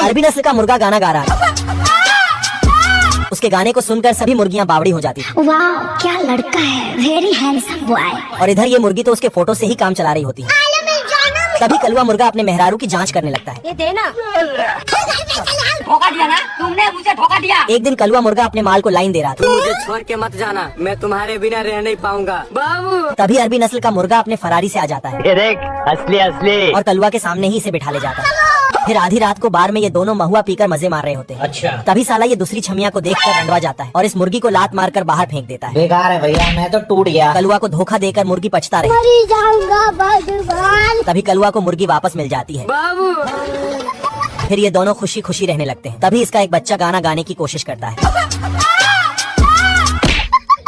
अरबी नस्ल का मुर्गा गाना गा रहा था। उसके गाने को सुनकर सभी मुर्गियां बावड़ी हो जाती थी। वाह क्या लड़का है, वेरी हैंडसम बॉय। और इधर ये मुर्गी तो उसके फोटो से ही काम चला रही होती है। तभी कलुआ मुर्गा अपने मेहरारू की जांच करने लगता है। ये देना। धोखा दिया ना तुमने, मुझे धोखा दिया। एक दिन कलुआ मुर्गा अपने माल को लाइन दे रहा था। मुझे छोड़ के मत जाना, मैं तुम्हारे बिना रह नहीं पाऊंगा बाबू। तभी अरबी नस्ल का मुर्गा अपने फरारी से आ जाता है ये देख असली असली। और कलुआ के सामने ही इसे बिठा ले जाता है। फिर आधी रात को बार में ये दोनों महुआ पीकर मजे मार रहे होते हैं। अच्छा। तभी साला ये दूसरी छमिया को देखकर रंडवा जाता है और इस मुर्गी को लात मारकर बाहर फेंक देता है। बेकार है भैया, मैं तो टूट गया। कलुआ को धोखा देकर मुर्गी पछता रही। मरी जाऊंगा भगवान। तभी कलुआ को मुर्गी वापस मिल जाती है। बाबू फिर ये दोनों खुशी खुशी रहने लगते हैं। तभी इसका एक बच्चा गाना गाने की कोशिश करता है।